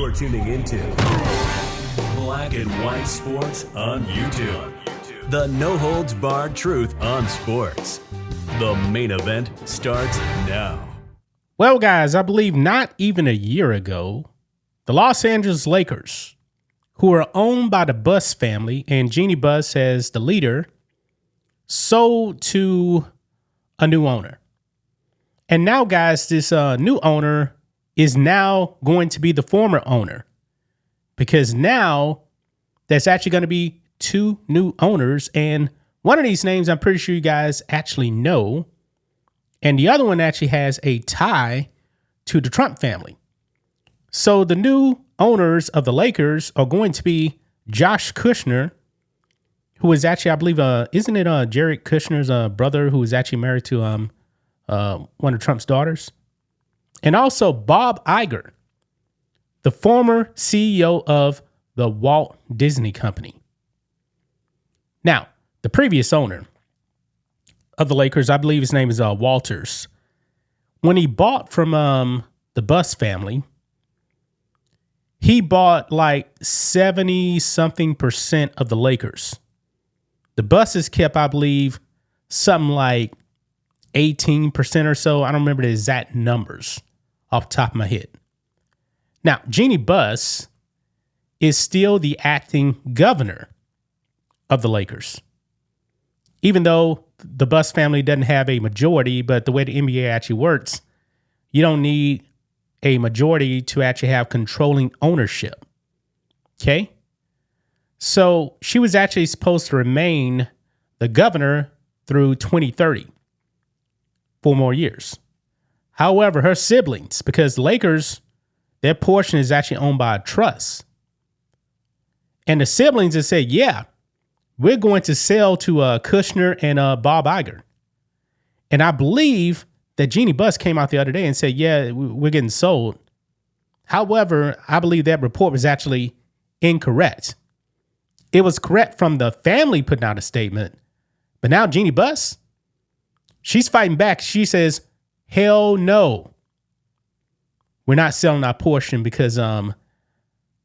You're tuning into Black and White Sports on YouTube. The no-holds-barred truth on sports. The main event starts now. Well, guys, I believe not even a year ago, the Los Angeles Lakers, who are owned by the Buss family and Jeannie Buss as the leader, sold to a new owner. And now, guys, this new owner is now going to be the former owner, because now there's actually going to be two new owners. And one of these names I'm pretty sure you guys actually know. And the other one actually has a tie to the Trump family. So the new owners of the Lakers are going to be Josh Kushner, who is actually, I believe, isn't it Jared Kushner's brother, who is actually married to one of Trump's daughters? And also Bob Iger, the former CEO of the Walt Disney Company. Now, the previous owner of the Lakers, I believe his name is Walters. When he bought from the Buss family, he bought like 70-something% of the Lakers. The Busses kept, I believe, something like 18% or so. I don't remember the exact numbers off the top of my head. Now, Jeannie Buss is still the acting governor of the Lakers, even though the Buss family doesn't have a majority. But the way the NBA actually works, you don't need a majority to actually have controlling ownership. Okay? So she was actually supposed to remain the governor through 2030, 4 more years. However, her siblings, because the Lakers, their portion is actually owned by a trust. And the siblings have said, yeah, we're going to sell to Kushner and Bob Iger. And I believe that Jeannie Buss came out the other day and said, yeah, we're getting sold. However, I believe that report was actually incorrect. It was correct from the family putting out a statement. But now Jeannie Buss, she's fighting back. She says, hell no. We're not selling our portion because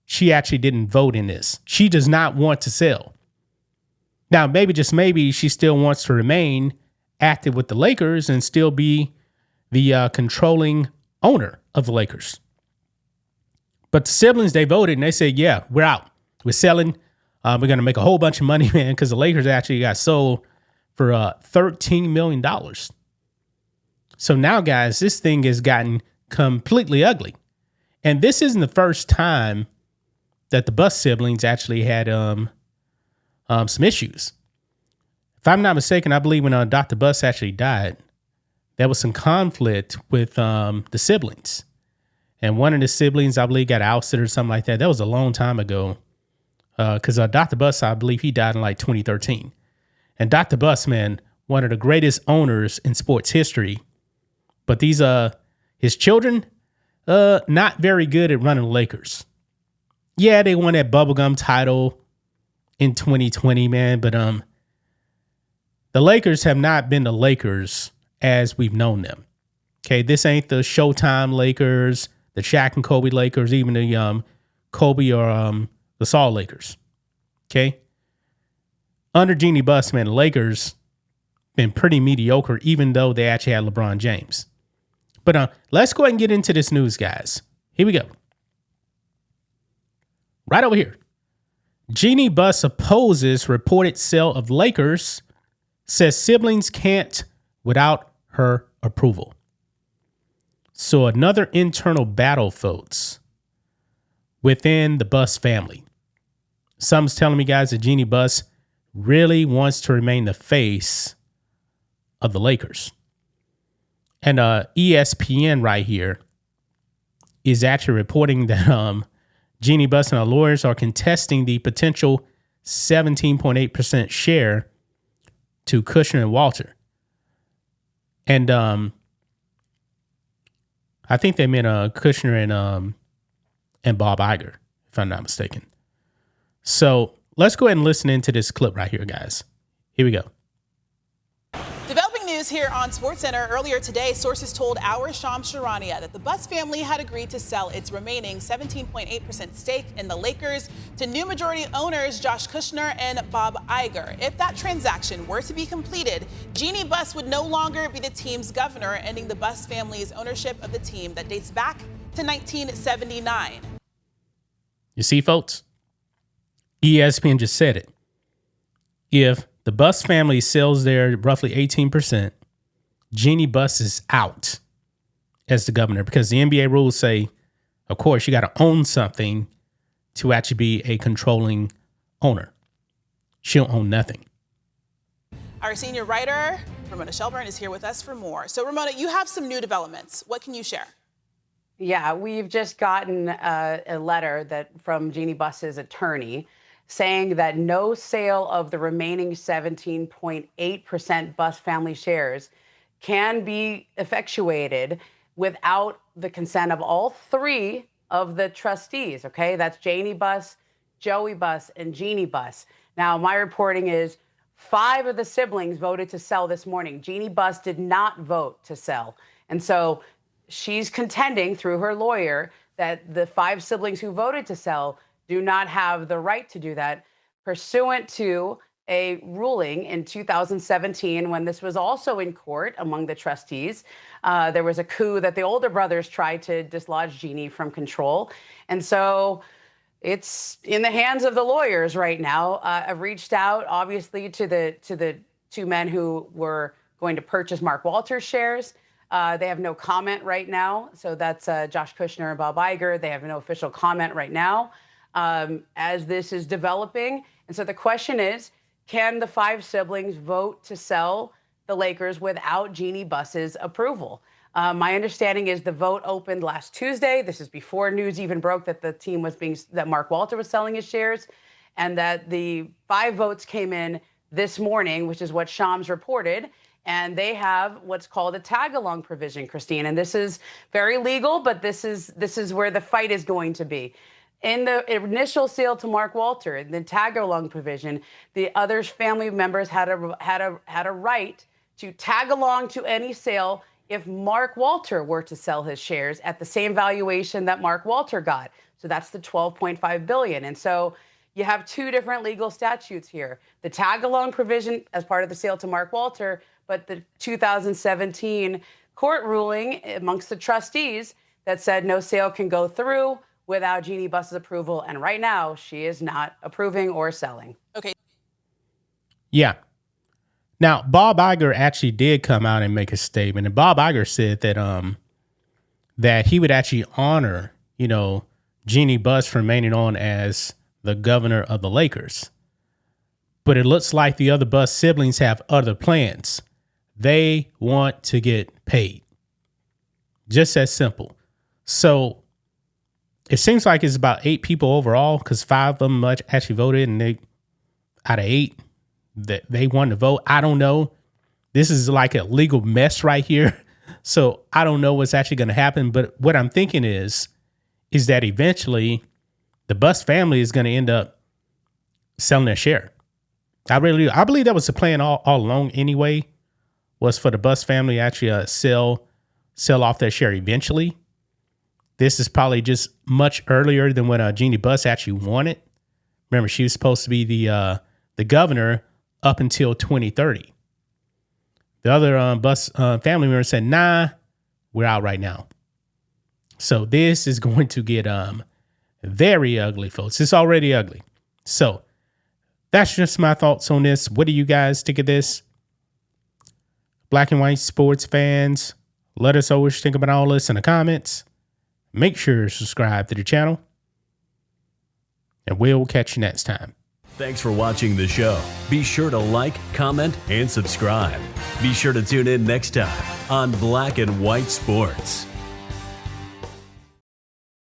she actually didn't vote in this. She does not want to sell. Now, maybe, just maybe, she still wants to remain active with the Lakers and still be the controlling owner of the Lakers. But the siblings, they voted and they said, yeah, we're out. We're selling. We're going to make a whole bunch of money, man, because the Lakers actually got sold for $13 million. So now, guys, this thing has gotten completely ugly. And this isn't the first time that the Buss siblings actually had some issues. If I'm not mistaken, I believe when Dr. Buss actually died, there was some conflict with the siblings. And one of the siblings, I believe, got ousted or something like that. That was a long time ago. Because Dr. Buss, I believe he died in like 2013. And Dr. Buss, man, one of the greatest owners in sports history. But these his children, not very good at running the Lakers. Yeah, they won that bubblegum title in 2020, man. But the Lakers have not been the Lakers as we've known them. Okay, this ain't the Showtime Lakers, the Shaq and Kobe Lakers, even the Kobe or the Saul Lakers. Okay, under Jeannie Buss, man, the Lakers been pretty mediocre, even though they actually had LeBron James. But let's go ahead and get into this news, guys. Here we go. Right over here. Jeannie Buss opposes reported sale of Lakers, says siblings can't without her approval. So another internal battle, folks, within the Buss family. Some's telling me, guys, that Jeannie Buss really wants to remain the face of the Lakers. And ESPN right here is actually reporting that Jeannie Buss and her lawyers are contesting the potential 17.8% share to Kushner and Walter. And I think they meant Kushner and Bob Iger, if I'm not mistaken. So let's go ahead and listen into this clip right here, guys. Here we go. Developing news news here on SportsCenter. Earlier today, sources told our Shams Charania that the Buss family had agreed to sell its remaining 17.8% stake in the Lakers to new majority owners Josh Kushner and Bob Iger. If that transaction were to be completed, Jeannie Buss would no longer be the team's governor, ending the Buss family's ownership of the team that dates back to 1979. You see, folks, ESPN just said it. If the Buss family sells their roughly 18%, Jeannie Buss is out as the governor, because the NBA rules say, of course, you got to own something to actually be a controlling owner. She'll own nothing. Our senior writer, Ramona Shelburne, is here with us for more. So, Ramona, you have some new developments. What can you share? Yeah, we've just gotten a letter from Jeannie Buss's attorney saying that no sale of the remaining 17.8% Buss family shares can be effectuated without the consent of all three of the trustees. Okay, that's Janie Buss, Joey Buss, and Jeannie Buss. Now, my reporting is 5 of the siblings voted to sell this morning. Jeannie Buss did not vote to sell. And so she's contending through her lawyer that the 5 siblings who voted to sell do not have the right to do that, pursuant to a ruling in 2017 when this was also in court among the trustees. There was a coup that the older brothers tried to dislodge Jeannie from control. And so it's in the hands of the lawyers right now. I've reached out, obviously, to the 2 men who were going to purchase Mark Walter's shares. They have no comment right now. So that's Josh Kushner and Bob Iger. They have no official comment right now as this is developing. And so the question is, can the 5 siblings vote to sell the Lakers without Jeannie Buss's approval? My understanding is the vote opened last Tuesday. This is before news even broke that that Mark Walter was selling his shares, and that the 5 votes came in this morning, which is what Shams reported. And they have what's called a tag-along provision, Christine. And this is very legal, but this is where the fight is going to be. In the initial sale to Mark Walter, the tag-along provision, the other family members had a right to tag along to any sale if Mark Walter were to sell his shares at the same valuation that Mark Walter got. So that's the $12.5 billion. And so you have 2 different legal statutes here. The tag-along provision as part of the sale to Mark Walter, but the 2017 court ruling amongst the trustees that said no sale can go through without Jeannie Buss's approval. And right now, she is not approving or selling. Okay. Yeah. Now, Bob Iger actually did come out and make a statement. And Bob Iger said that that he would actually honor, Jeannie Buss remaining on as the governor of the Lakers. But it looks like the other Buss siblings have other plans. They want to get paid. Just as simple. So it seems like it's about 8 people overall, because 5 of them actually voted, and out of 8 that they wanted to vote. I don't know. This is like a legal mess right here. So I don't know what's actually going to happen. But what I'm thinking is that eventually the Buss family is going to end up selling their share. I believe that was the plan all along anyway, was for the Buss family actually sell off their share eventually. This is probably just much earlier than what Jeannie Buss actually wanted. Remember, she was supposed to be the governor up until 2030. The other Buss family members said, nah, we're out right now. So this is going to get very ugly, folks. It's already ugly. So that's just my thoughts on this. What do you guys think of this? Black and white sports fans, let us know what you think about all this in the comments. Make sure to subscribe to the channel, and we'll catch you next time. Thanks for watching the show. Be sure to like, comment, and subscribe. Be sure to tune in next time on Black and White Sports.